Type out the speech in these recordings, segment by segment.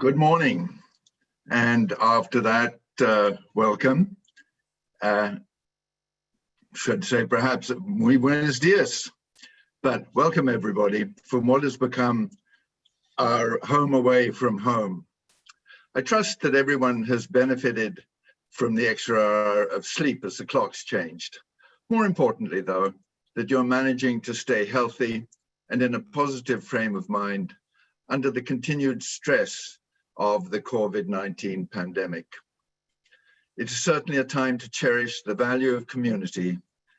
Good morning, and after that, welcome. Should say perhaps muy buenos dias, but welcome everybody from what has become our home away from home. I trust that everyone has benefited from the extra hour of sleep as the clocks changed. More importantly, though, that you're managing to stay healthy and in a positive frame of mind under the continued stress of the COVID-19 pandemic. It is certainly a time to cherish the value of community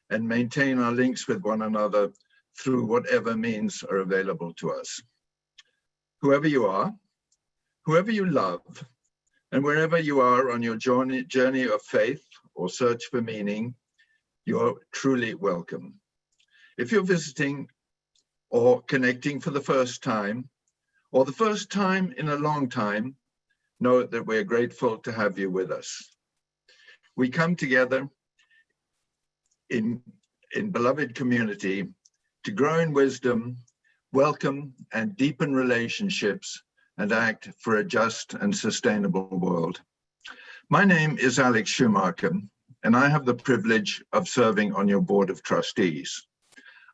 and maintain our links with one another through whatever means are available to us. Whoever you are, whoever you love, and wherever you are on your journey of faith or search for meaning, you're truly welcome. If you're visiting or connecting for the first time, or the first time in a long time, know that we're grateful to have you with us. We come together in beloved community to grow in wisdom, welcome and deepen relationships, and act for a just and sustainable world. My name is Alex Schumacher, and I have the privilege of serving on your board of trustees.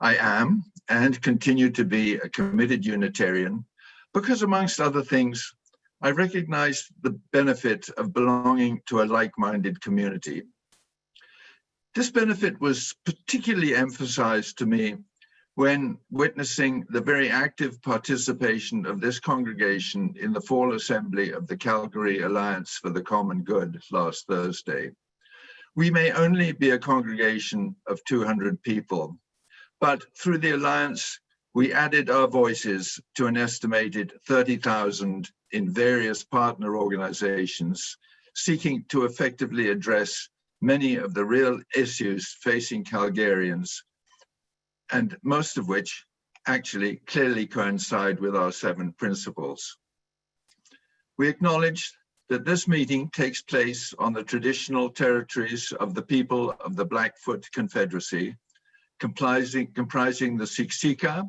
I am and continue to be a committed Unitarian because, amongst other things, I recognize the benefit of belonging to a like-minded community. This benefit was particularly emphasized to me when witnessing the very active participation of this congregation in the fall assembly of the Calgary Alliance for the Common Good last Thursday. We may only be a congregation of 200 people, but through the Alliance, we added our voices to an estimated 30,000 in various partner organizations, seeking to effectively address many of the real issues facing Calgarians, and most of which actually clearly coincide with our 7 principles. We acknowledge that this meeting takes place on the traditional territories of the people of the Blackfoot Confederacy, comprising the Siksika,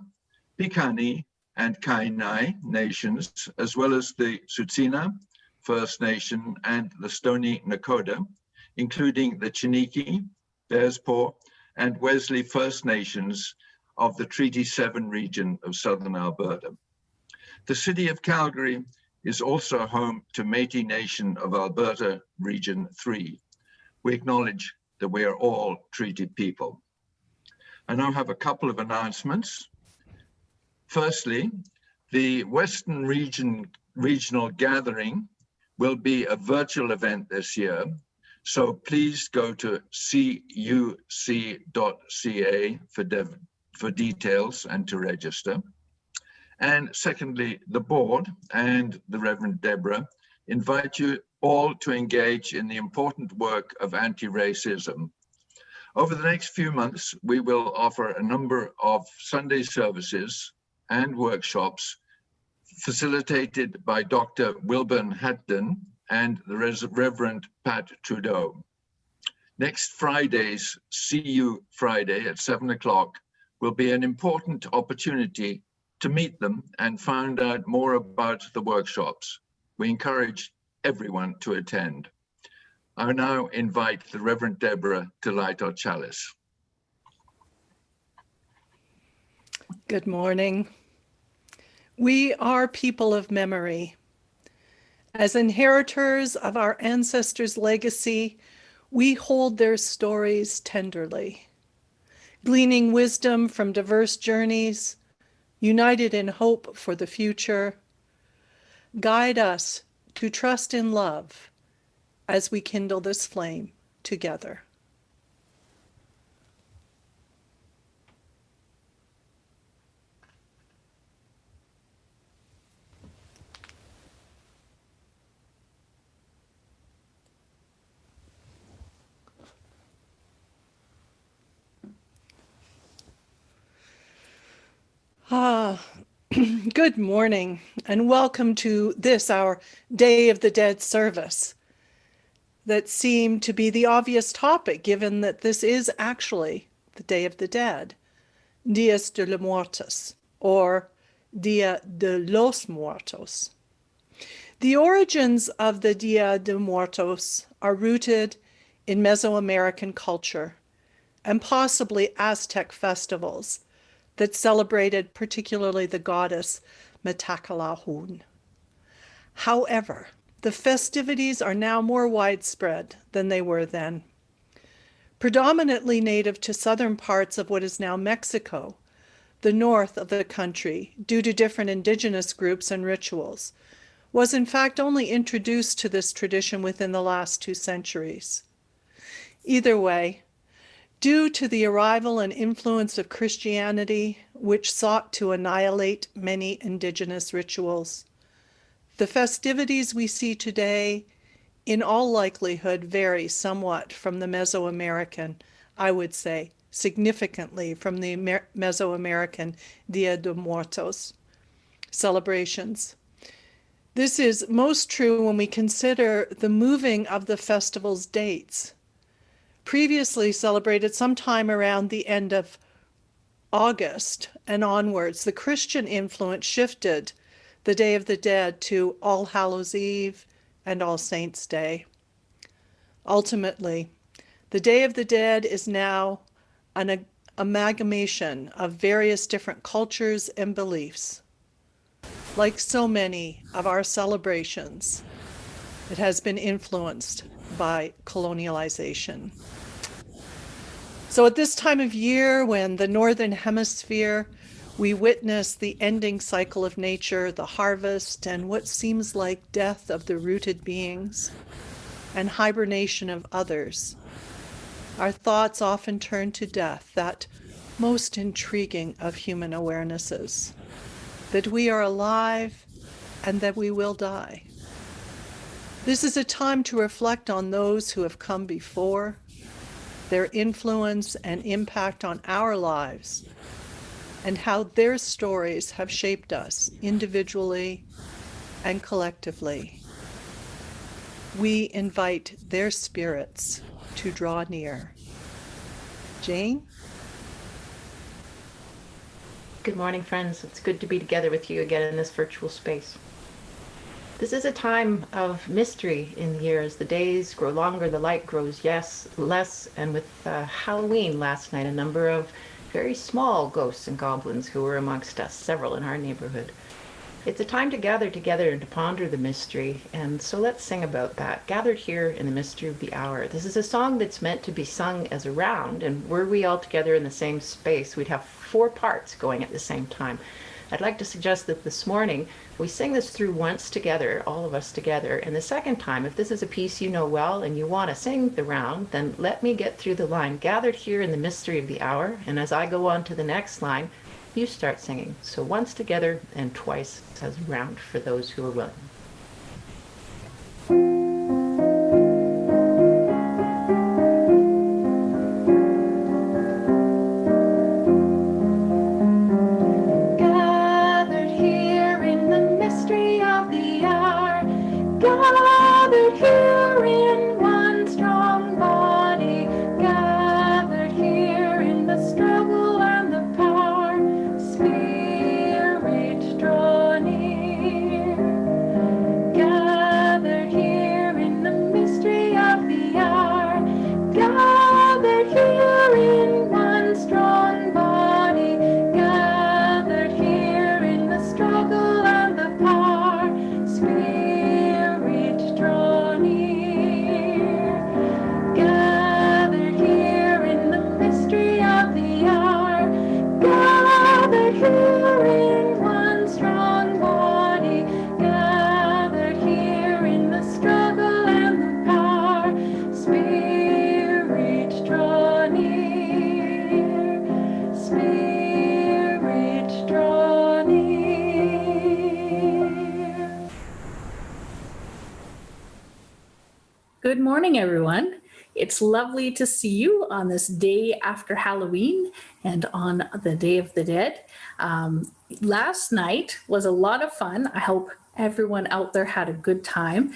Piikani, and Kainai nations, as well as the Tsuut'ina First Nation and the Stoney Nakoda, including the Chiniki, Bearspaw, and Wesley First Nations of the Treaty 7 region of southern Alberta. The city of Calgary is also home to Métis Nation of Alberta Region 3. We acknowledge that we are all treaty people. I now have a couple of announcements. Firstly, the Western Regional Gathering will be a virtual event this year, so please go to cuc.ca for details and to register. And secondly, the board and the Reverend Deborah invite you all to engage in the important work of anti-racism. Over the next few months, we will offer a number of Sunday services and workshops facilitated by Dr. Wilburn Hatton and the Reverend Pat Trudeau. Next Friday's CU Friday at 7 o'clock will be an important opportunity to meet them and find out more about the workshops. We encourage everyone to attend. I now invite the Reverend Deborah to light our chalice. Good morning. We are people of memory. As inheritors of our ancestors' legacy, we hold their stories tenderly, gleaning wisdom from diverse journeys, united in hope for the future. Guide us to trust in love as we kindle this flame together. Good morning and welcome to this, our Day of the Dead service. That seemed to be the obvious topic given that this is actually the Day of the Dead, Dias de los Muertos, or Dia de los Muertos. The origins of the Dia de Muertos are rooted in Mesoamerican culture and possibly Aztec festivals that celebrated particularly the goddess Matakalahun. However, the festivities are now more widespread than they were then. Predominantly native to southern parts of what is now Mexico, the north of the country, due to different indigenous groups and rituals, was in fact only introduced to this tradition within the last 2 centuries. Either way, due to the arrival and influence of Christianity, which sought to annihilate many indigenous rituals, the festivities we see today, in all likelihood, vary somewhat from the Mesoamerican, I would say, significantly from the Mesoamerican Dia de Muertos celebrations. This is most true when we consider the moving of the festival's dates. Previously celebrated sometime around the end of August and onwards, the Christian influence shifted the Day of the Dead to All Hallows Eve and All Saints' Day. Ultimately, the Day of the Dead is now an amalgamation of various different cultures and beliefs. Like so many of our celebrations, it has been influenced by colonialization. So at this time of year, when the Northern Hemisphere, we witness the ending cycle of nature, the harvest, and what seems like death of the rooted beings and hibernation of others, our thoughts often turn to death, that most intriguing of human awarenesses, that we are alive and that we will die. This is a time to reflect on those who have come before, their influence and impact on our lives, and how their stories have shaped us individually and collectively. We invite their spirits to draw near. Jane? Good morning, friends. It's good to be together with you again in this virtual space. This is a time of mystery in the year. As the days grow longer, the light grows less, and with Halloween last night, a number of very small ghosts and goblins who were amongst us, several in our neighborhood. It's a time to gather together and to ponder the mystery, and so let's sing about that. Gathered here in the mystery of the hour. This is a song that's meant to be sung as a round, and were we all together in the same space, we'd have 4 parts going at the same time. I'd like to suggest that this morning we sing this through once together, all of us together, and the second time, if this is a piece you know well and you want to sing the round, then let me get through the line, gathered here in the mystery of the hour, and as I go on to the next line, you start singing. So once together and twice as round for those who are willing. Gathered here in one strong body, gathered here in the struggle and the power, Spirit draw near. Gathered here in the mystery of the hour, gathered here in one strong body, gathered here in the struggle and the power, Spirit draw near. Gathered here in the mystery of the hour, gathered here in one strong body, gathered here in the struggle and the power, Spirit draw near, Spirit draw near. Good morning, everyone. It's lovely to see you on this day after Halloween and on the Day of the Dead. Last night was a lot of fun. I hope everyone out there had a good time.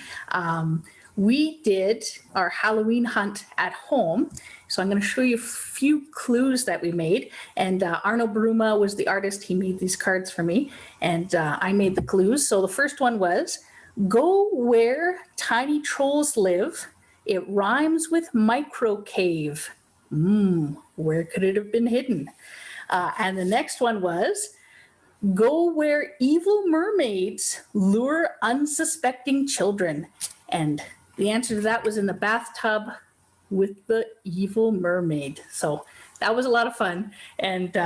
We did our Halloween hunt at home. So I'm going to show you a few clues that we made. And Arno Bruma was the artist. He made these cards for me, and I made the clues. So the first one was, Go where tiny trolls live. It rhymes with microcave. Where could it have been hidden? And the next one was go where evil mermaids lure unsuspecting children. And the answer to that was in the bathtub with the evil mermaid. So that was a lot of fun. And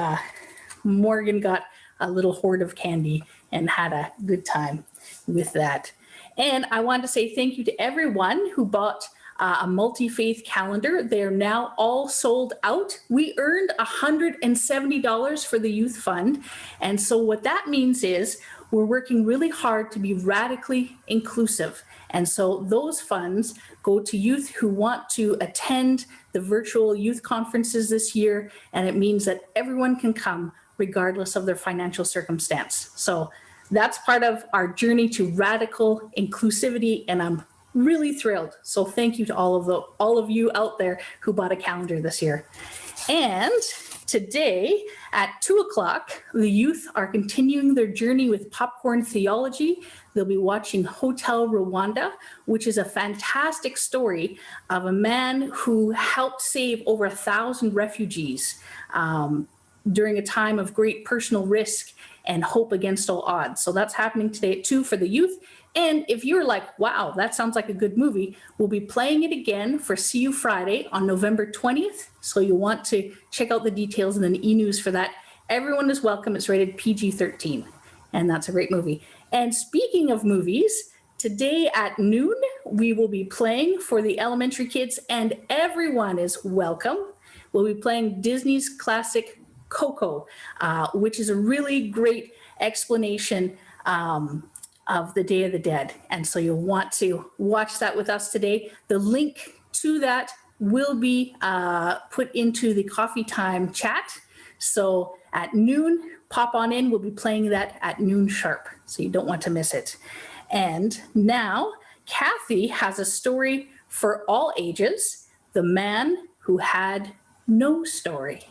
Morgan got a little hoard of candy and had a good time with that. And I want to say thank you to everyone who bought a multi-faith calendar. They're now all sold out. We earned $170 for the youth fund. And so what that means is we're working really hard to be radically inclusive. And so those funds go to youth who want to attend the virtual youth conferences this year. And it means that everyone can come regardless of their financial circumstance. So that's part of our journey to radical inclusivity, and I'm really thrilled. So thank you to all of you out there who bought a calendar this year. And today at 2:00, the youth are continuing their journey with Popcorn Theology. They'll be watching Hotel Rwanda, which is a fantastic story of a man who helped save over 1,000 refugees during a time of great personal risk and hope against all odds. So that's happening today at 2 for the youth. And if you're like, wow, that sounds like a good movie, we'll be playing it again for See You Friday on November 20th. So you'll want to check out the details in the e-news for that. Everyone is welcome. It's rated PG-13. And that's a great movie. And speaking of movies, today at noon, we will be playing for the elementary kids, and everyone is welcome. We'll be playing Disney's classic Coco, which is a really great explanation of the Day of the Dead. And so you'll want to watch that with us today. The link to that will be put into the coffee time chat. So at noon, pop on in. We'll be playing that at noon sharp. So you don't want to miss it. And now Kathy has a story for all ages, The Man Who Had No Story.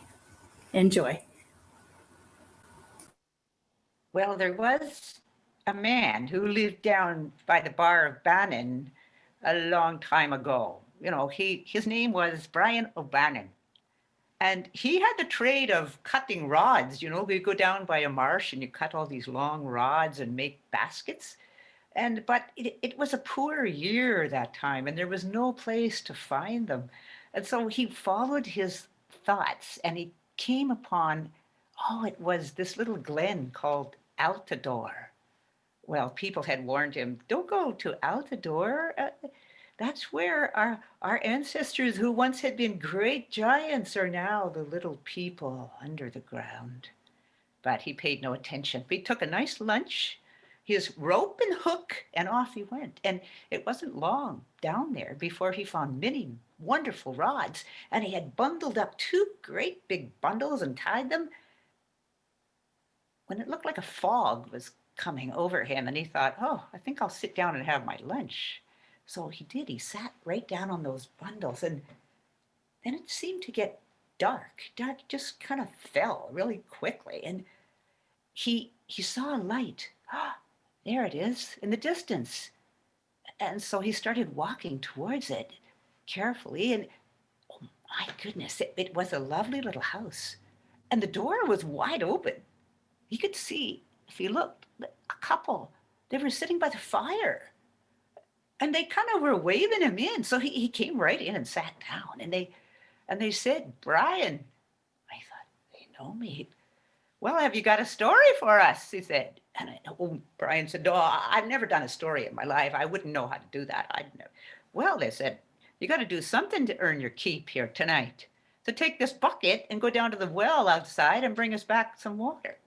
Enjoy. Well, there was a man who lived down by the bar of Bannon a long time ago. You know, his name was Brian O'Bannon. And he had the trade of cutting rods. You know, you go down by a marsh and you cut all these long rods and make baskets. But it was a poor year that time, and there was no place to find them. And so he followed his thoughts, and he came upon, it was this little glen called Altadore. Well, people had warned him, don't go to Altadore. That's where our ancestors who once had been great giants are now the little people under the ground. But he paid no attention. He took a nice lunch, his rope and hook, and off he went. And it wasn't long down there before he found many wonderful rods, and he had bundled up 2 great big bundles and tied them when it looked like a fog was coming over him, and he thought, I think I'll sit down and have my lunch. So he did. He sat right down on those bundles, and then it seemed to get dark. Dark just kind of fell really quickly, and he saw a light. There it is in the distance. And so he started walking towards it carefully, and oh my goodness, it was a lovely little house, and the door was wide open. He could see, if he looked, a couple. They were sitting by the fire, and they kind of were waving him in. So he came right in and sat down, and they said, Brian. I thought, they know me. Well, have you got a story for us? He said. And Brian said, no, I've never done a story in my life. I wouldn't know how to do that. Well, they said, you got to do something to earn your keep here tonight. So take this bucket and go down to the well outside and bring us back some water.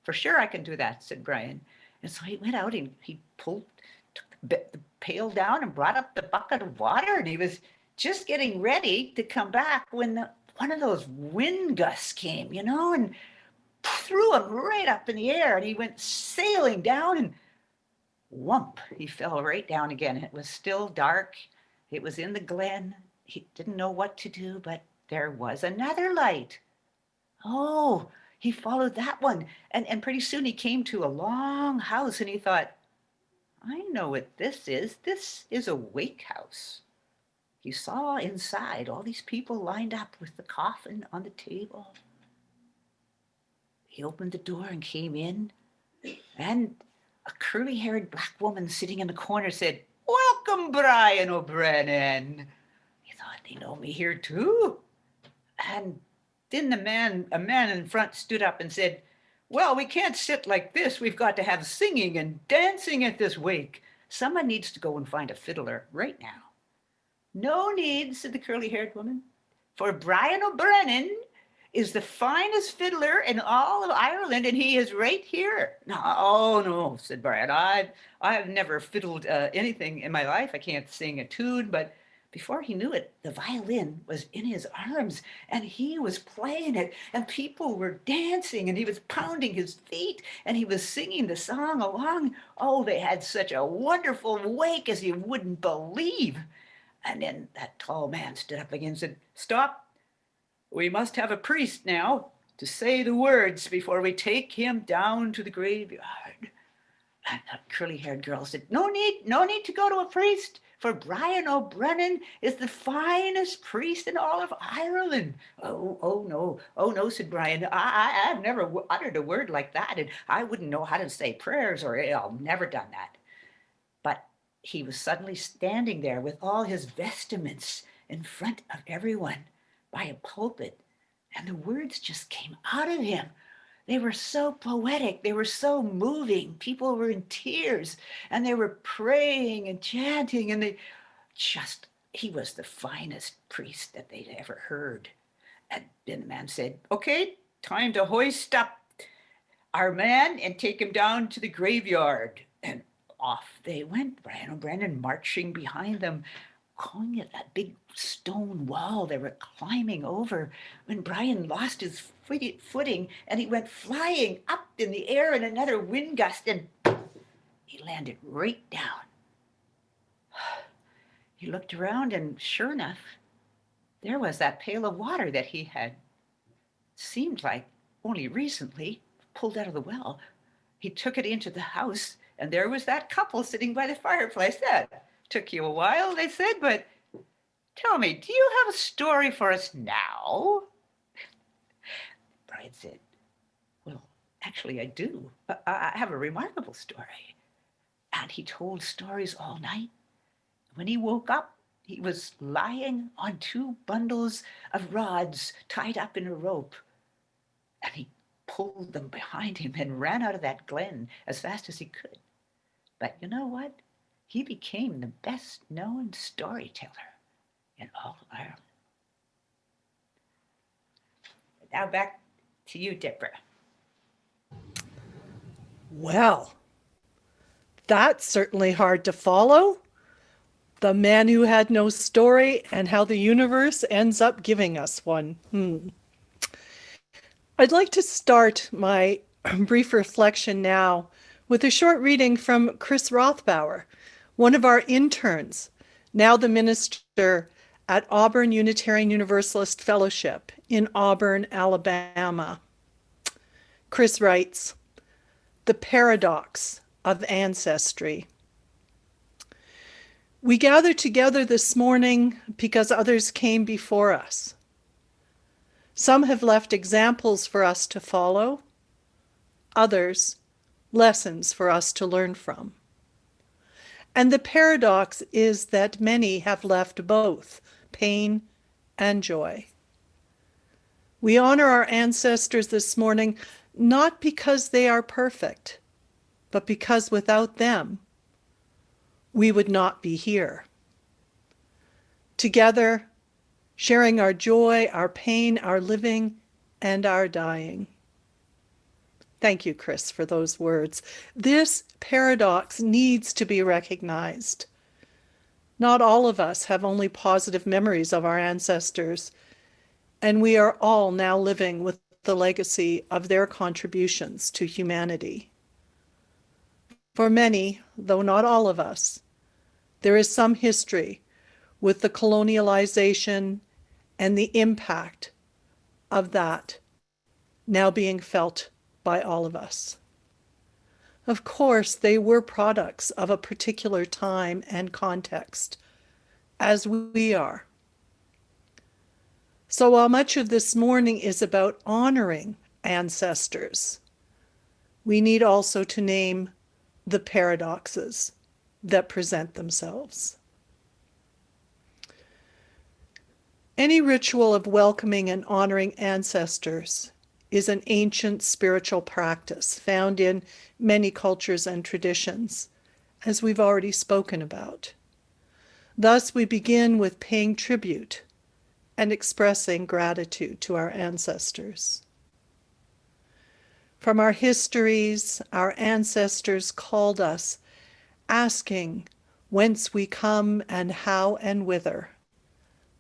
For sure I can do that, said Brian. And so he went out and he took the pail down and brought up the bucket of water, and he was just getting ready to come back when one of those wind gusts came, and threw him right up in the air, and he went sailing down, and whump, he fell right down again. It was still dark. It was in the glen. He didn't know what to do, but there was another light. He followed that one, and pretty soon he came to a long house, and he thought, I know what this is. This is a wake house. He saw inside all these people lined up with the coffin on the table. He opened the door and came in, and a curly-haired black woman sitting in the corner said, "Welcome, Brian O'Brien." He thought, they know me here too. And then a man in front stood up and said, "Well, we can't sit like this. We've got to have singing and dancing at this wake. Someone needs to go and find a fiddler right now." "No need," said the curly-haired woman, "for Brian O'Brien is the finest fiddler in all of Ireland, and he is right here." "No, oh no," said Brian. I've never fiddled anything in my life. I can't sing a tune." But before he knew it, the violin was in his arms, and he was playing it, and people were dancing, and he was pounding his feet, and he was singing the song along. Oh, they had such a wonderful wake as you wouldn't believe. And then that tall man stood up again and said, "Stop. We must have a priest now to say the words before we take him down to the graveyard." And the curly-haired girl said, no need to go to a priest, for Brian O'Brien is the finest priest in all of Ireland." Oh no, said Brian. I've never uttered a word like that, and I wouldn't know how to say prayers, or I've never done that. But he was suddenly standing there with all his vestments in front of everyone by a pulpit, and the words just came out of him. They were so poetic. They were so moving. People were in tears, and they were praying and chanting, and he was the finest priest that they'd ever heard. And then the man said, "Okay, time to hoist up our man and take him down to the graveyard." And off they went, Brian O'Brien marching behind them, calling it that big stone wall they were climbing over, when Brian lost his footing and he went flying up in the air in another wind gust, and he landed right down. He looked around, and sure enough, there was that pail of water that he had, seemed like only recently, pulled out of the well. He took it into the house, and there was that couple sitting by the fireplace. "That took you a while," they said, "but tell me, do you have a story for us now?" Brian said, "Well, actually I do. I have a remarkable story." And he told stories all night. When he woke up, he was lying on 2 bundles of rods tied up in a rope, and he pulled them behind him and ran out of that glen as fast as he could. But you know what? He became the best known storyteller in all of Ireland. Now back to you, Deborah. Well, that's certainly hard to follow. The man who had no story, and how the universe ends up giving us one. I'd like to start my brief reflection now with a short reading from Chris Rothbauer, one of our interns, now the minister at Auburn Unitarian Universalist Fellowship in Auburn, Alabama. Chris writes, "The Paradox of Ancestry. We gather together this morning because others came before us. Some have left examples for us to follow, others lessons for us to learn from. And the paradox is that many have left both pain and joy. We honor our ancestors this morning not because they are perfect, but because without them, we would not be here. Together, sharing our joy, our pain, our living, and our dying." Thank you, Chris, for those words. This paradox needs to be recognized. Not all of us have only positive memories of our ancestors, and we are all now living with the legacy of their contributions to humanity. For many, though not all of us, there is some history with the colonialization and the impact of that now being felt by all of us. Of course, they were products of a particular time and context, as we are. So while much of this morning is about honoring ancestors, we need also to name the paradoxes that present themselves. Any ritual of welcoming and honoring ancestors is an ancient spiritual practice found in many cultures and traditions, as we've already spoken about. Thus, we begin with paying tribute and expressing gratitude to our ancestors. From our histories, our ancestors called us, asking whence we come and how and whither.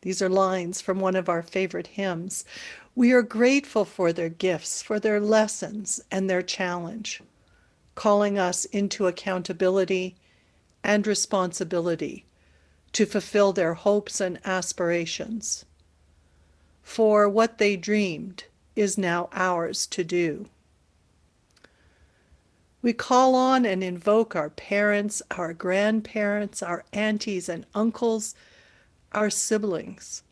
These are lines from one of our favorite hymns. We are grateful for their gifts, for their lessons, and their challenge, calling us into accountability and responsibility to fulfill their hopes and aspirations. For what they dreamed is now ours to do. We call on and invoke our parents, our grandparents, our aunties and uncles, our siblings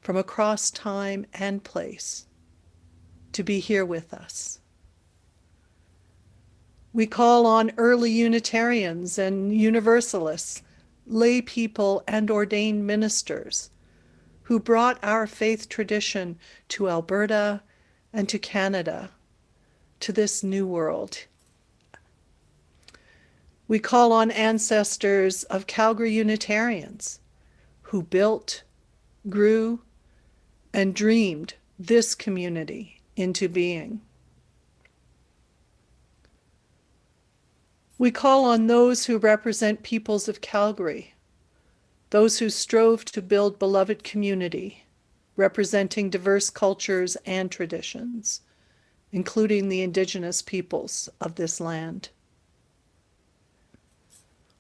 from across time and place to be here with us. We call on early Unitarians and Universalists, lay people and ordained ministers who brought our faith tradition to Alberta and to Canada, to this new world. We call on ancestors of Calgary Unitarians who built, grew, and dreamed this community into being. We call on those who represent peoples of Calgary, those who strove to build beloved community, representing diverse cultures and traditions, including the Indigenous peoples of this land.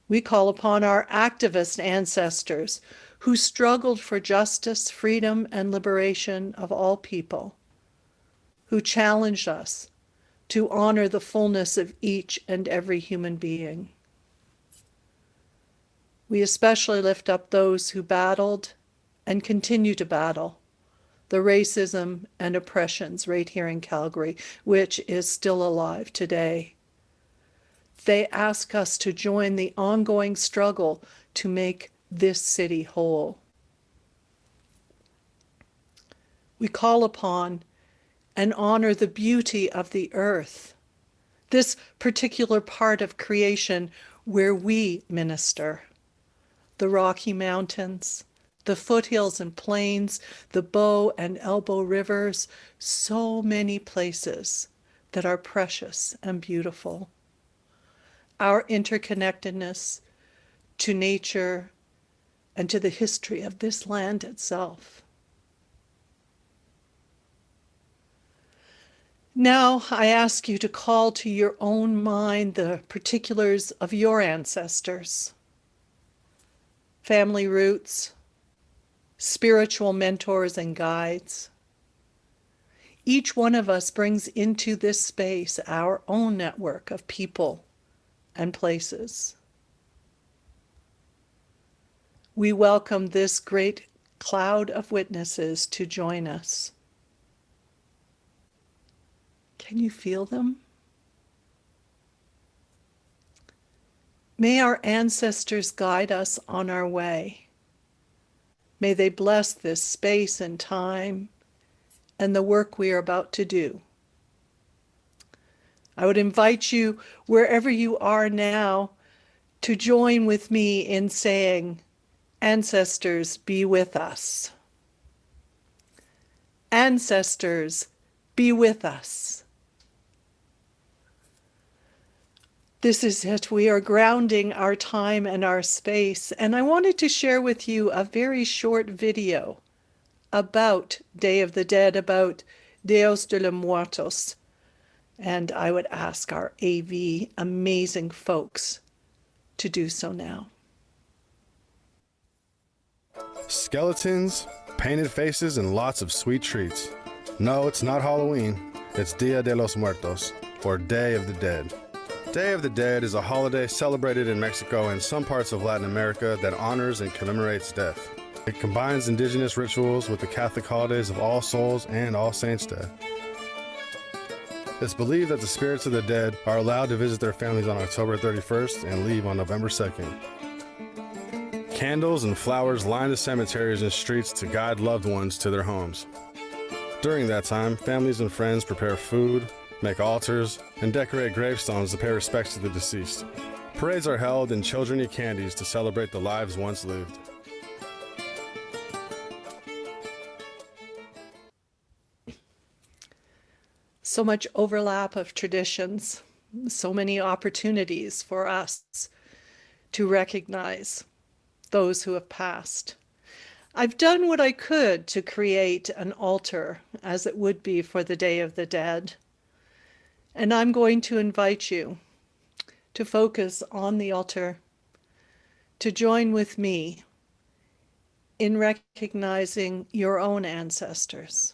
We call upon our activist ancestors who struggled for justice, freedom, and liberation of all people, who challenged us to honor the fullness of each and every human being. We especially lift up those who battled and continue to battle the racism and oppressions right here in Calgary, which is still alive today. They ask us to join the ongoing struggle to make this city whole. We call upon and honor the beauty of the earth, this particular part of creation where we minister. The Rocky Mountains, the foothills and plains, the Bow and Elbow rivers, so many places that are precious and beautiful. Our interconnectedness to nature and to the history of this land itself. Now I ask you to call to your own mind the particulars of your ancestors, family roots, spiritual mentors and guides. Each one of us brings into this space our own network of people and places. We welcome this great cloud of witnesses to join us. Can you feel them? May our ancestors guide us on our way. May they bless this space and time and the work we are about to do. I would invite you, wherever you are now, to join with me in saying, "Ancestors, be with us." Ancestors, be with us. This is it. We are grounding our time and our space. And I wanted to share with you a very short video about Day of the Dead, about Dios de los Muertos. And I would ask our AV amazing folks to do so now. Skeletons, painted faces, and lots of sweet treats. No, it's not Halloween. It's Dia de los Muertos, or Day of the Dead. Day of the Dead is a holiday celebrated in Mexico and some parts of Latin America that honors and commemorates death. It combines indigenous rituals with the Catholic holidays of All Souls and All Saints' Day. It's believed that the spirits of the dead are allowed to visit their families on October 31st and leave on November 2nd. Candles and flowers line the cemeteries and streets to guide loved ones to their homes. During that time, families and friends prepare food, make altars, and decorate gravestones to pay respects to the deceased. Parades are held and children eat candies to celebrate the lives once lived. So much overlap of traditions, so many opportunities for us to recognize those who have passed. I've done what I could to create an altar as it would be for the Day of the Dead. And I'm going to invite you to focus on the altar, to join with me in recognizing your own ancestors.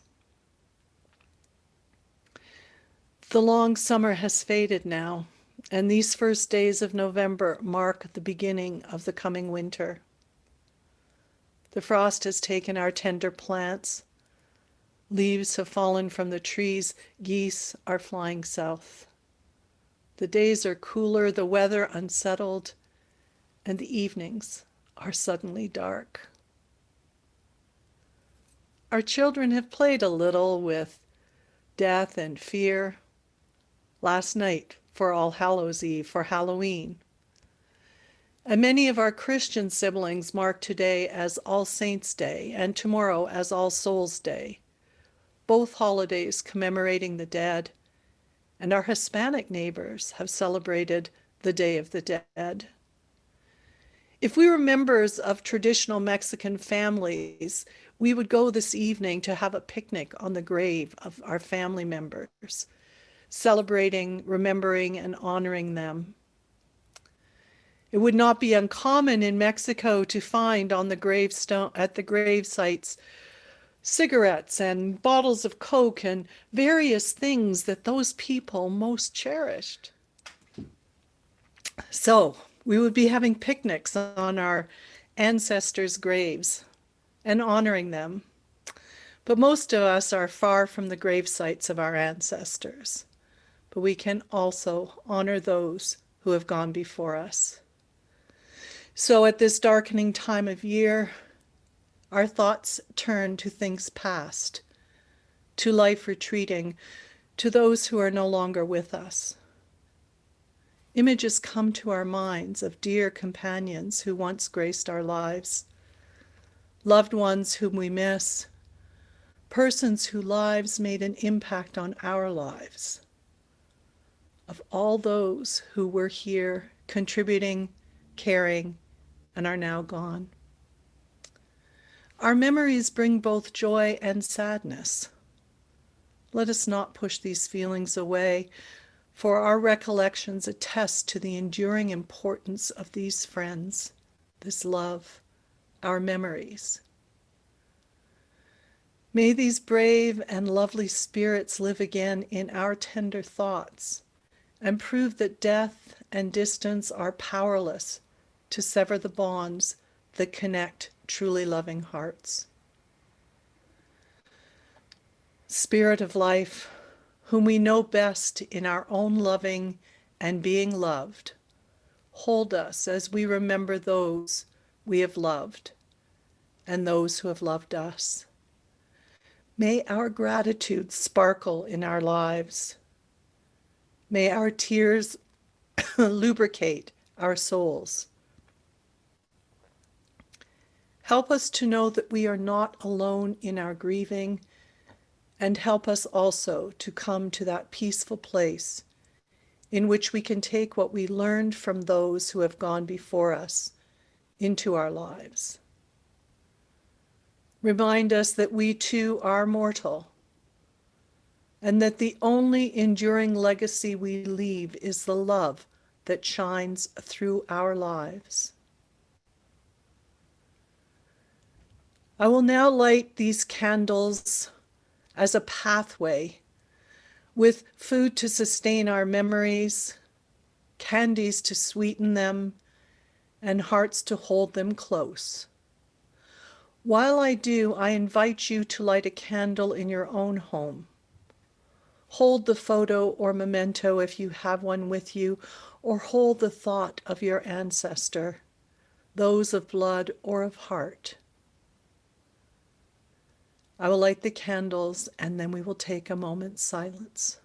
The long summer has faded now, and these first days of November mark the beginning of the coming winter. The frost has taken our tender plants. Leaves have fallen from the trees. Geese are flying south. The days are cooler, the weather unsettled, and the evenings are suddenly dark. Our children have played a little with death and fear. Last night for All Hallows Eve, for Halloween. And many of our Christian siblings mark today as All Saints' Day and tomorrow as All Souls' Day, both holidays commemorating the dead. And our Hispanic neighbors have celebrated the Day of the Dead. If we were members of traditional Mexican families, we would go this evening to have a picnic on the grave of our family members, celebrating, remembering, and honoring them. It would not be uncommon in Mexico to find on the gravestone, at the grave sites, cigarettes and bottles of Coke and various things that those people most cherished. So we would be having picnics on our ancestors' graves and honoring them. But most of us are far from the grave sites of our ancestors. But we can also honor those who have gone before us. So at this darkening time of year, our thoughts turn to things past, to life retreating, to those who are no longer with us. Images come to our minds of dear companions who once graced our lives, loved ones whom we miss, persons whose lives made an impact on our lives, of all those who were here contributing, caring, and are now gone. Our memories bring both joy and sadness. Let us not push these feelings away, for our recollections attest to the enduring importance of these friends, this love, our memories. May these brave and lovely spirits live again in our tender thoughts and prove that death and distance are powerless to sever the bonds that connect truly loving hearts. Spirit of life, whom we know best in our own loving and being loved, hold us as we remember those we have loved and those who have loved us. May our gratitude sparkle in our lives. May our tears lubricate our souls. Help us to know that we are not alone in our grieving, and help us also to come to that peaceful place in which we can take what we learned from those who have gone before us into our lives. Remind us that we too are mortal, and that the only enduring legacy we leave is the love that shines through our lives. I will now light these candles as a pathway with food to sustain our memories, candies to sweeten them, and hearts to hold them close. While I do, I invite you to light a candle in your own home. Hold the photo or memento if you have one with you, or hold the thought of your ancestor, those of blood or of heart. I will light the candles and then we will take a moment's silence.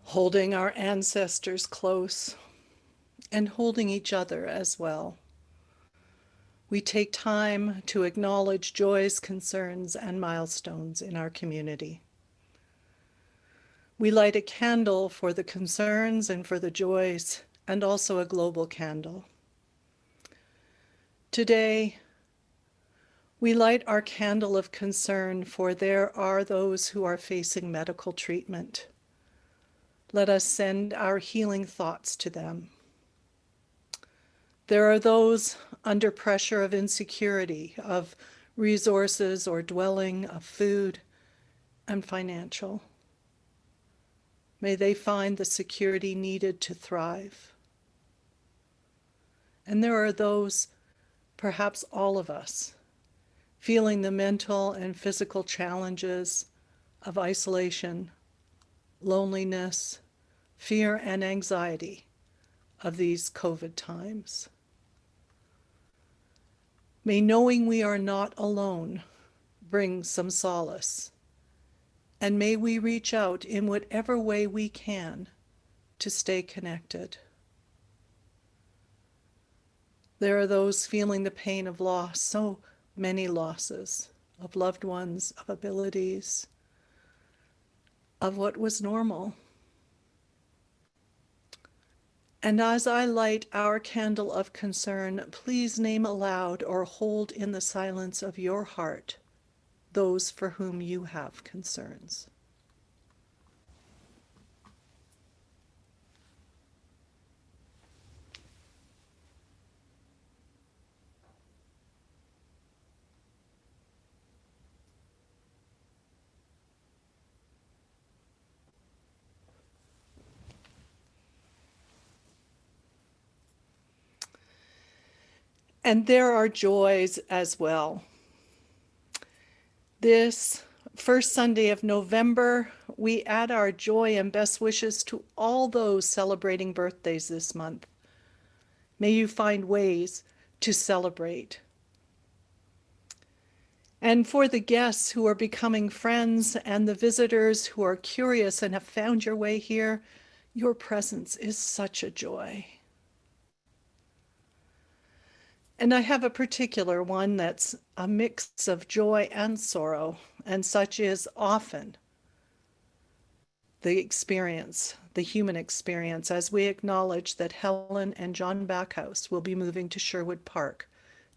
Holding our ancestors close and holding each other as well. We take time to acknowledge joys, concerns, and milestones in our community. We light a candle for the concerns and for the joys, and also a global candle. Today, we light our candle of concern, for there are those who are facing medical treatment. Let us send our healing thoughts to them. There are those under pressure of insecurity, of resources or dwelling, of food and financial. May they find the security needed to thrive. And there are those, perhaps all of us, feeling the mental and physical challenges of isolation, loneliness, fear, and anxiety of these COVID times. May knowing we are not alone bring some solace, and may we reach out in whatever way we can to stay connected. There are those feeling the pain of loss, so many losses of loved ones, of abilities, of what was normal. And as I light our candle of concern, please name aloud or hold in the silence of your heart those for whom you have concerns. And there are joys as well. This first Sunday of November, we add our joy and best wishes to all those celebrating birthdays this month. May you find ways to celebrate. And for the guests who are becoming friends and the visitors who are curious and have found your way here, your presence is such a joy. And I have a particular one that's a mix of joy and sorrow, and such is often the experience, the human experience, as we acknowledge that Helen and John Backhouse will be moving to Sherwood Park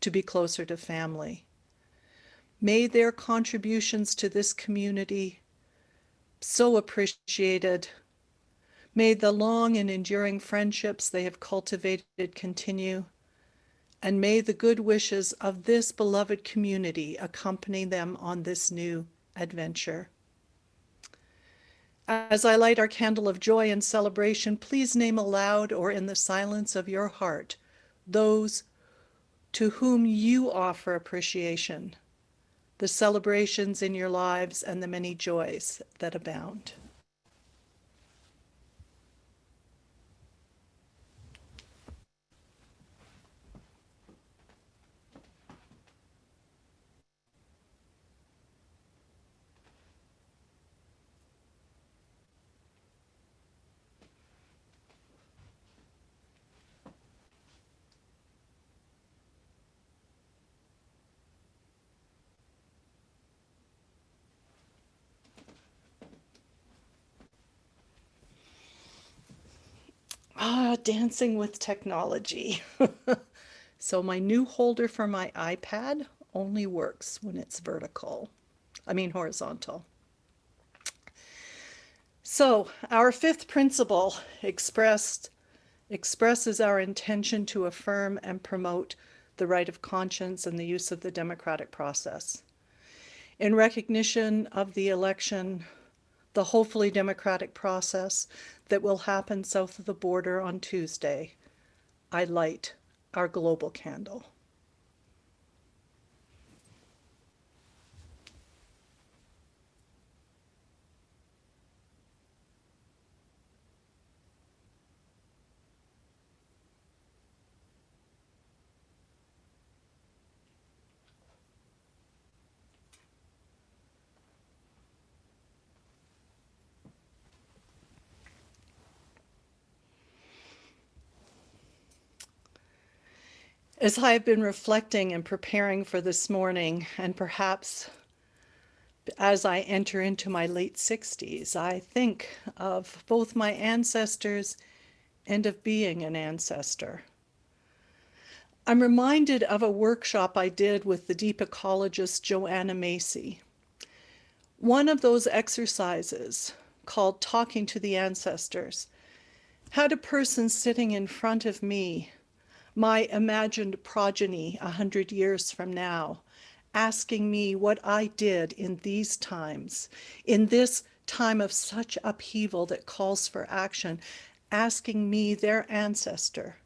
to be closer to family. May their contributions to this community, so appreciated, may the long and enduring friendships they have cultivated continue, and may the good wishes of this beloved community accompany them on this new adventure. As I light our candle of joy and celebration, please name aloud or in the silence of your heart those to whom you offer appreciation, the celebrations in your lives, and the many joys that abound. Dancing with technology. So my new holder for my iPad only works when it's horizontal. So our fifth principle expresses our intention to affirm and promote the right of conscience and the use of the democratic process. In recognition of the election, the hopefully democratic process that will happen south of the border on Tuesday, I light our global candle. As I have been reflecting and preparing for this morning, and perhaps as I enter into my late 60s, I think of both my ancestors and of being an ancestor. I'm reminded of a workshop I did with the deep ecologist Joanna Macy. One of those exercises, called Talking to the Ancestors, had a person sitting in front of me, my imagined progeny 100 years from now, asking me what I did in these times, in this time of such upheaval that calls for action, asking me, their ancestor,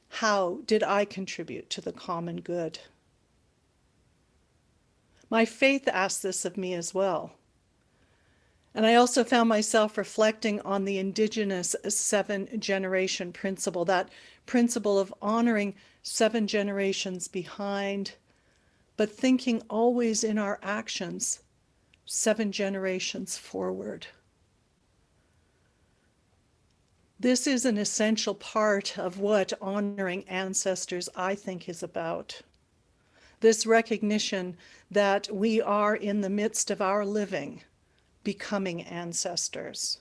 how did I contribute to the common good? My faith asked this of me as well. And I also found myself reflecting on the Indigenous 7-generation principle, that principle of honoring 7 generations behind, but thinking always in our actions 7 generations forward. This is an essential part of what honoring ancestors, I think, is about. This recognition that we are in the midst of our living, becoming ancestors.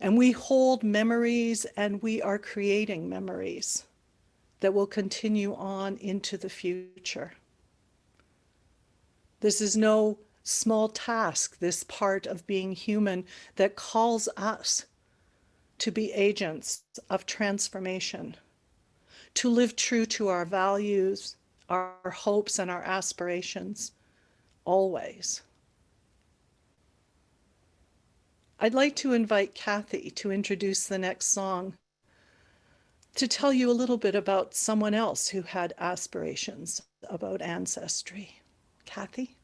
And we hold memories, and we are creating memories that will continue on into the future. This is no small task, this part of being human that calls us to be agents of transformation, to live true to our values, our hopes, and our aspirations, always. I'd like to invite Kathy to introduce the next song, to tell you a little bit about someone else who had aspirations about ancestry. Kathy?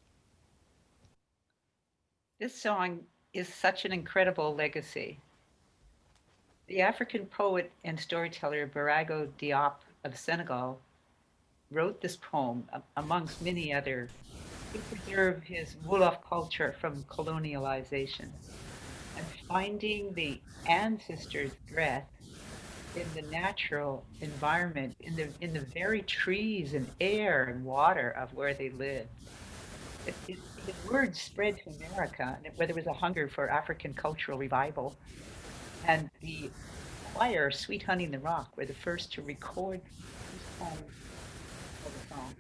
This song is such an incredible legacy. The African poet and storyteller Barago Diop of Senegal wrote this poem, amongst many other, to preserve his Wolof culture from colonialization and finding the ancestors' breath in the natural environment, in the very trees and air and water of where they live. His words spread to America, where there was a hunger for African cultural revival, and the choir, Sweet Honey in the Rock, were the first to record this poem of the song.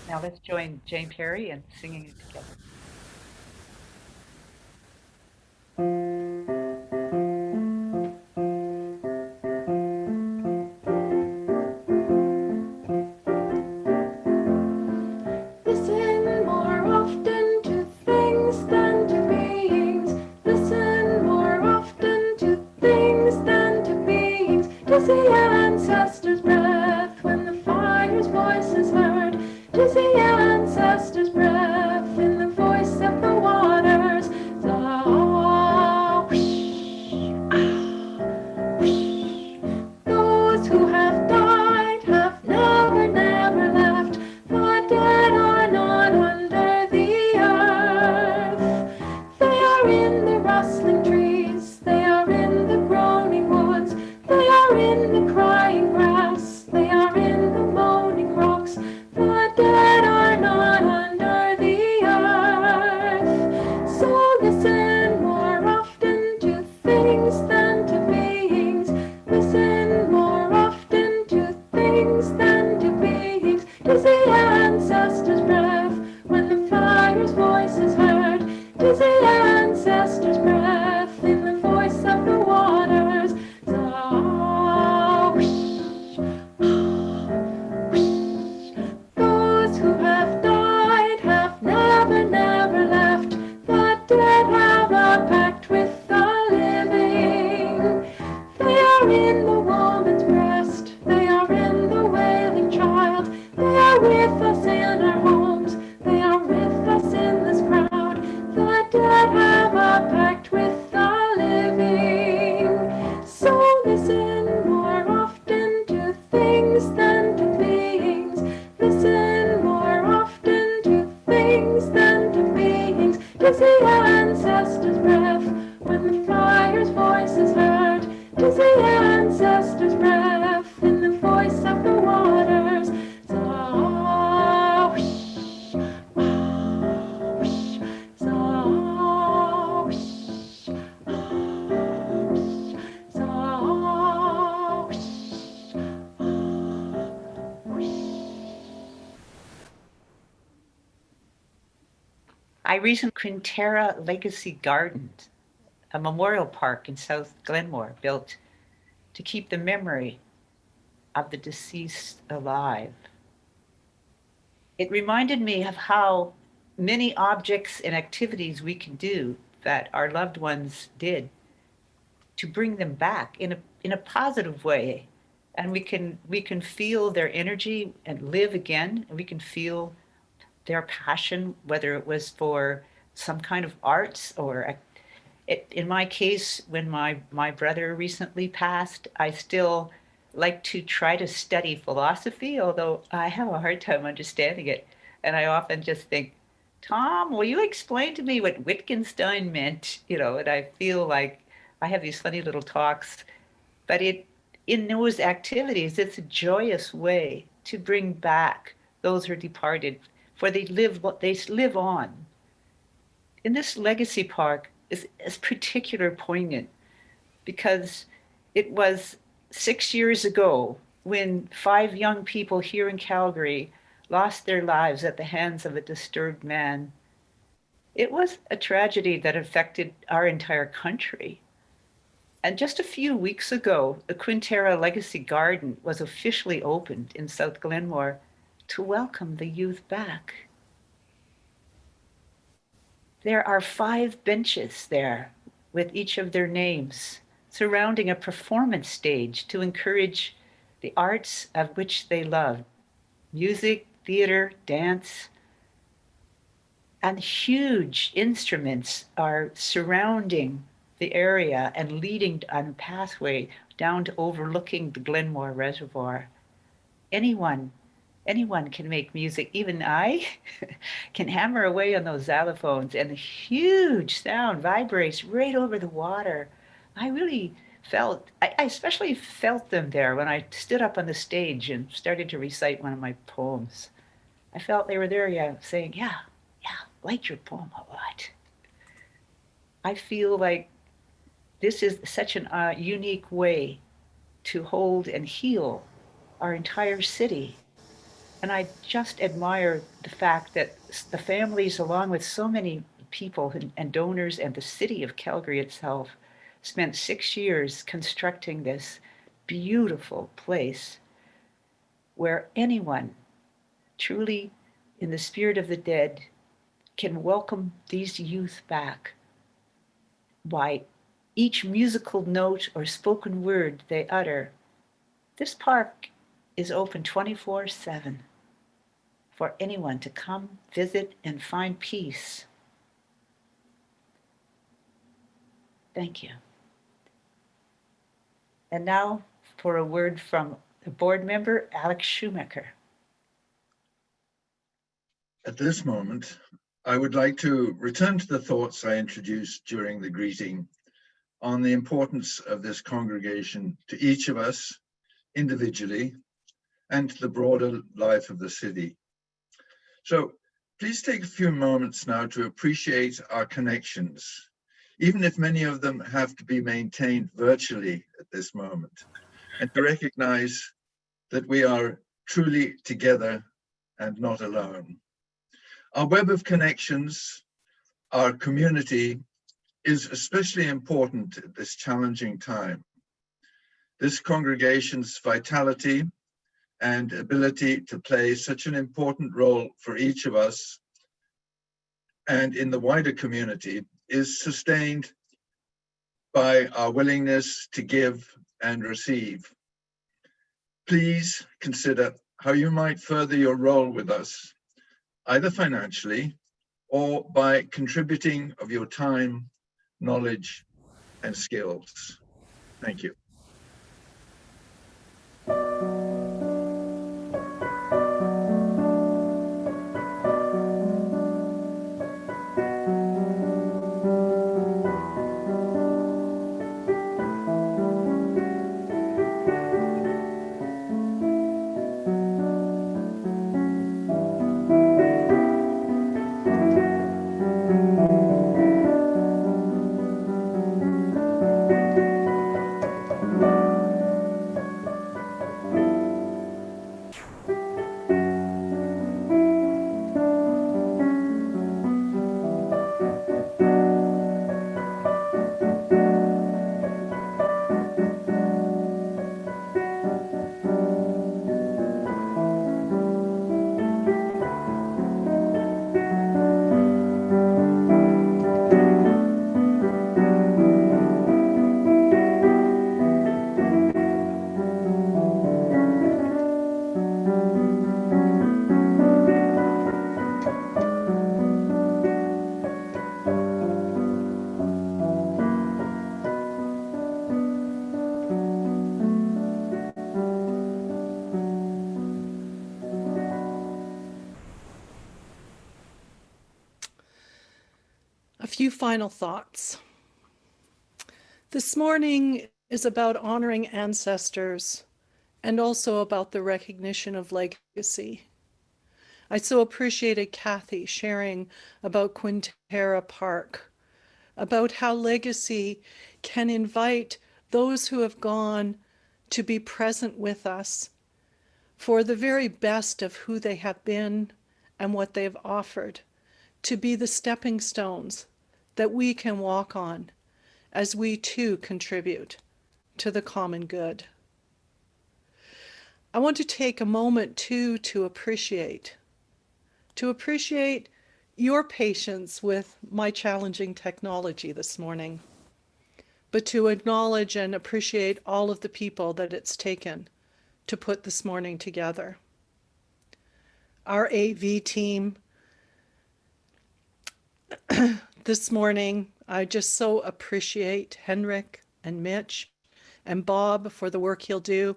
Now let's join Jane Perry in singing it together. Listen more often to things than to beings. Listen more often to things than to beings. To the ancestors' breath when the fire's voice is heard. To the ancestors' breath in the voice of the waters. Those who have died have never, never left. The dead are not under the earth. They are in the rustling trees. They are in the groaning woods. They are in the crying grass. They are in the moaning rocks. The dead are not under the earth. So listen more often to things than to beings. Listen more often to things than to beings. To the ancestors' breath when the fire's voice is heard. To the ancestors' breath in the voice of the waters. Those who have died have never, never left. The dead have a pact with the living. They are in the woman's breast. They are in the wailing child. They are with us in our homes. They are with us in this crowd. The dead have a pact with the living. So listen more often to things than to beings. Listen more often to things than to beings. To the ancestors' breath when the fire's voice is heard. To the ancestors' breath in the voice of the waters. I recently Quintera Legacy Gardens, a memorial park in South Glenmore built to keep the memory of the deceased alive. It reminded me of how many objects and activities we can do that our loved ones did to bring them back in a positive way. And we can feel their energy and live again, and we can feel their passion, whether it was for some kind of arts or in my case, when my brother recently passed, I still like to try to study philosophy, although I have a hard time understanding it. And I often just think, Tom, will you explain to me what Wittgenstein meant? And I feel like I have these funny little talks, but in those activities, it's a joyous way to bring back those who are departed, for they live on. In this legacy park is particular poignant because it was 6 years ago when 5 young people here in Calgary lost their lives at the hands of a disturbed man. It was a tragedy that affected our entire country. And just a few weeks ago, the Quintera Legacy Garden was officially opened in South Glenmore to welcome the youth back. There are 5 benches there with each of their names, surrounding a performance stage to encourage the arts of which they love: music, theater, dance, and huge instruments are surrounding the area and leading on a pathway down to overlooking the Glenmore Reservoir. Anyone can make music. Even I can hammer away on those xylophones, and the huge sound vibrates right over the water. I really I especially felt them there when I stood up on the stage and started to recite one of my poems. I felt they were there, yeah, saying, yeah, liked your poem a lot. I feel like this is such a unique way to hold and heal our entire city. And I just admire the fact that the families, along with so many people and donors and the city of Calgary itself, spent 6 years constructing this beautiful place where anyone truly in the spirit of the dead can welcome these youth back by each musical note or spoken word they utter. This park is open 24/7 for anyone to come, visit, and find peace. Thank you. And now for a word from the board member, Alex Schumacher. At this moment, I would like to return to the thoughts I introduced during the greeting on the importance of this congregation to each of us individually and to the broader life of the city. So please take a few moments now to appreciate our connections, even if many of them have to be maintained virtually at this moment, and to recognize that we are truly together and not alone. Our web of connections, our community, is especially important at this challenging time. This congregation's vitality and ability to play such an important role for each of us and in the wider community is sustained by our willingness to give and receive. Please consider how you might further your role with us, either financially or by contributing of your time, knowledge, and skills. Thank you. A few final thoughts. This morning is about honoring ancestors and also about the recognition of legacy. I so appreciated Kathy sharing about Quintera Park, about how legacy can invite those who have gone to be present with us for the very best of who they have been and what they've offered, to be the stepping stones that we can walk on as we too contribute to the common good. I want to take a moment too to appreciate your patience with my challenging technology this morning, but to acknowledge and appreciate all of the people that it's taken to put this morning together. Our AV team, This morning, I just so appreciate Henrik and Mitch and Bob for the work he'll do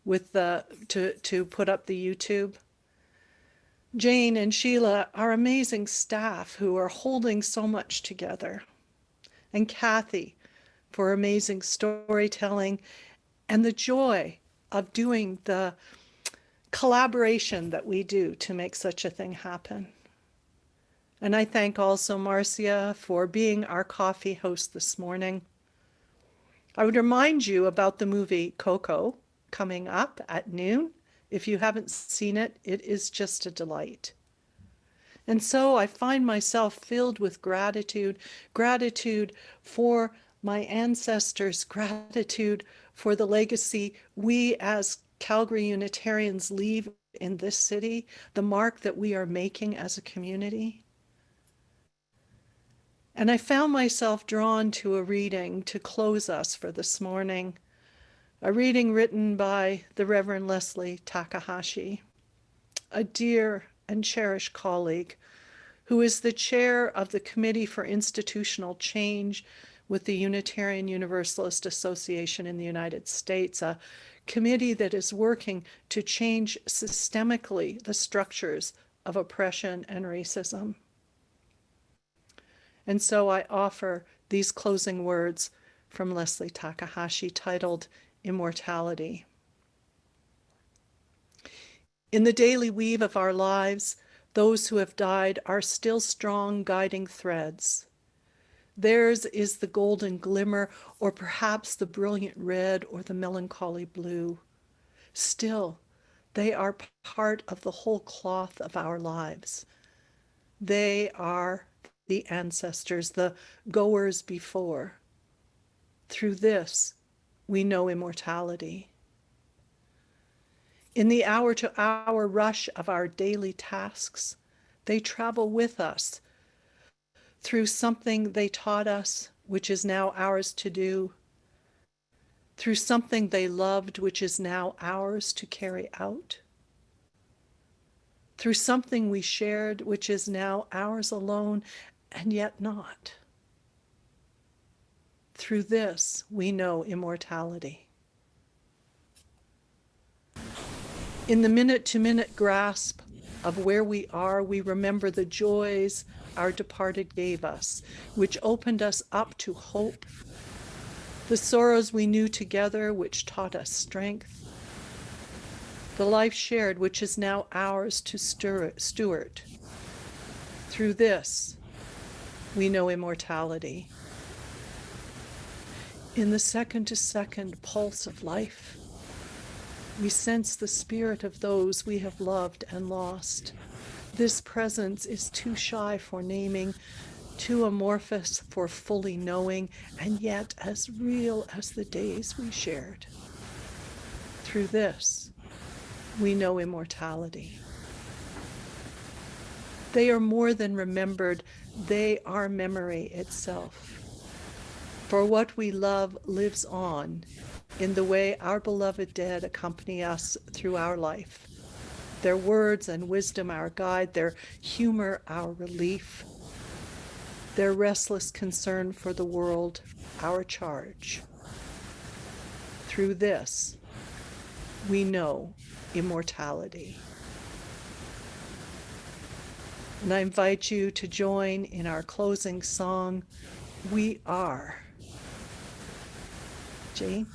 with to put up the YouTube. Jane and Sheila are amazing staff who are holding so much together. And Kathy for amazing storytelling and the joy of doing the collaboration that we do to make such a thing happen. And I thank also Marcia for being our coffee host this morning. I would remind you about the movie Coco coming up at noon. If you haven't seen it, it is just a delight. And so I find myself filled with gratitude, gratitude for my ancestors, gratitude for the legacy we as Calgary Unitarians leave in this city, the mark that we are making as a community. And I found myself drawn to a reading to close us for this morning, a reading written by the Reverend Leslie Takahashi, a dear and cherished colleague who is the chair of the Committee for Institutional Change with the Unitarian Universalist Association in the United States, a committee that is working to change systemically the structures of oppression and racism. And so I offer these closing words from Leslie Takahashi titled Immortality. In the daily weave of our lives, those who have died are still strong guiding threads. Theirs is the golden glimmer, or perhaps the brilliant red or the melancholy blue. Still, they are part of the whole cloth of our lives. They are the ancestors, the goers before. Through this, we know immortality. In the hour-to-hour rush of our daily tasks, they travel with us through something they taught us, which is now ours to do, through something they loved, which is now ours to carry out, through something we shared, which is now ours alone, and yet not. Through this, we know immortality. In the minute-to-minute grasp of where we are, we remember the joys our departed gave us, which opened us up to hope, the sorrows we knew together, which taught us strength, the life shared, which is now ours to steward. Through this, we know immortality. In the second-to-second pulse of life, we sense the spirit of those we have loved and lost. This presence is too shy for naming, too amorphous for fully knowing, and yet as real as the days we shared. Through this, we know immortality. They are more than remembered, they are memory itself. For what we love lives on in the way our beloved dead accompany us through our life. Their words and wisdom our guide, their humor our relief, their restless concern for the world our charge. Through this, we know immortality. And I invite you to join in our closing song, We Are. Jane?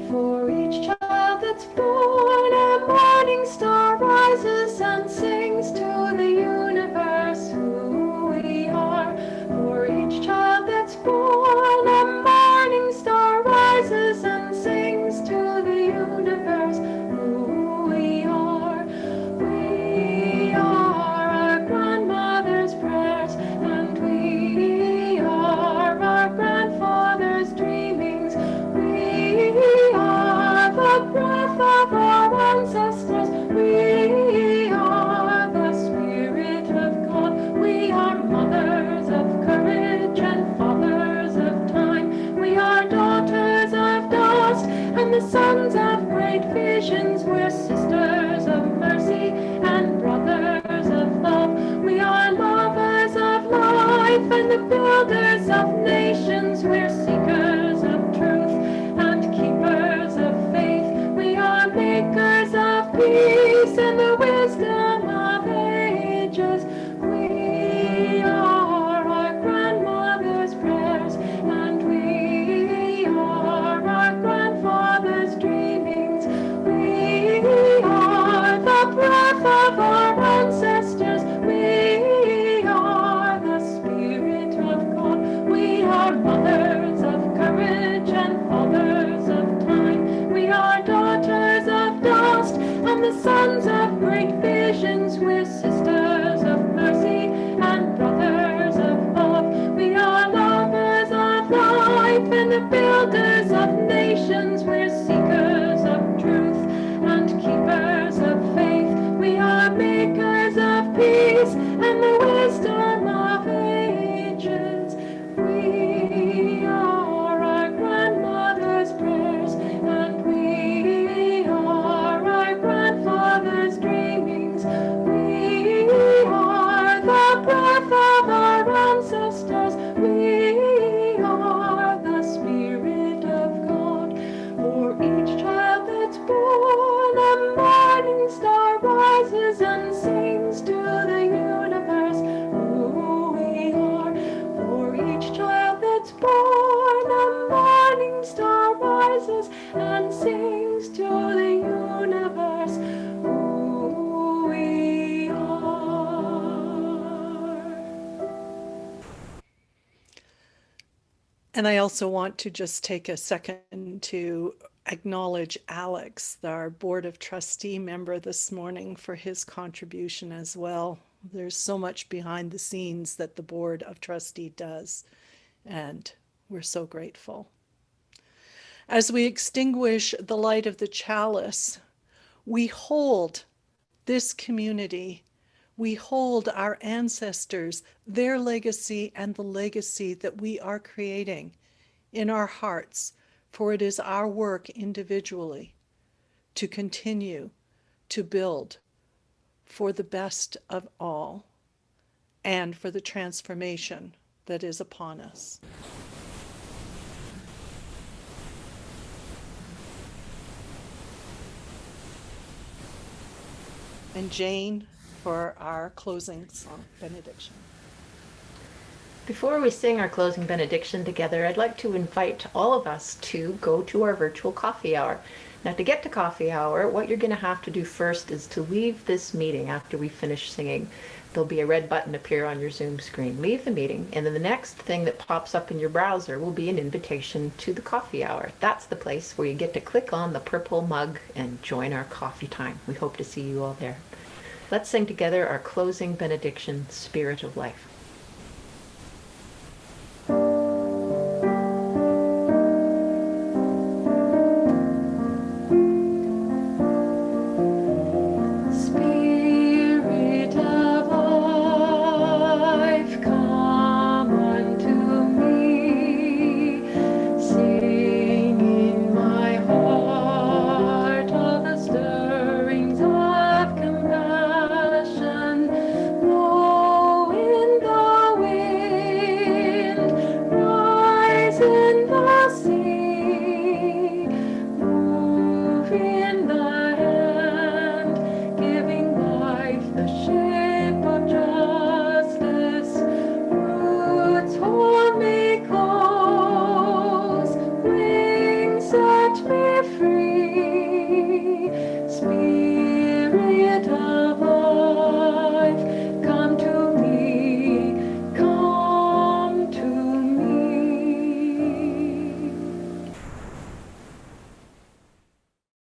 For each child that's born, a morning star rises and sings to the universe who we are. For each child that's born, a morning star rises and sings to the universe who we are. We are the sons of great visions. We're sisters of mercy and brothers of love. We are lovers of life and the builders of nations. We're seekers of truth and keepers of faith. We are makers of peace and the wisdom of ages. We are our grandmother's prayers, and we are our grandfather's dreamings. We are the breath of our ancestors. We are the Spirit of God. We are mothers of courage and fathers of time. We are daughters of dust and the sons of great visions. We're sisters of mercy and brothers of love. We are lovers of life and the builders of nations. We're seekers of truth and keepers of faith. We are makers of peace and the wisdom of ages. We are our grandmother's prayers, and we are our grandfather's dreamings. We are the breath of our ancestors. We are the Spirit of God. For each child that's born, a morning star rises and sings to the universe who we are. For each child that's born, a morning star rises and sings to the universe who we are. And I also want to just take a second to acknowledge Alex, our Board of Trustee member this morning, for his contribution as well. There's so much behind the scenes that the Board of Trustee does, and we're so grateful. As we extinguish the light of the chalice, we hold this community. We hold our ancestors, their legacy, and the legacy that we are creating in our hearts, for it is our work individually to continue to build for the best of all and for the transformation that is upon us. And Jane for our closing song benediction. Before we sing our closing benediction together, I'd like to invite all of us to go to our virtual coffee hour. Now, to get to coffee hour, what you're going to have to do first is to leave this meeting after we finish singing. There'll be a red button appear on your Zoom screen. Leave the meeting, and then the next thing that pops up in your browser will be an invitation to the coffee hour. That's the place where you get to click on the purple mug and join our coffee time. We hope to see you all there. Let's sing together our closing benediction, Spirit of Life. Spirit of life, come unto me. Sing in my heart all the stirrings of compassion. Blow in the wind, rise in the sea, move in the hand, giving life the shape of justice. Roots hold me close, wings set me free.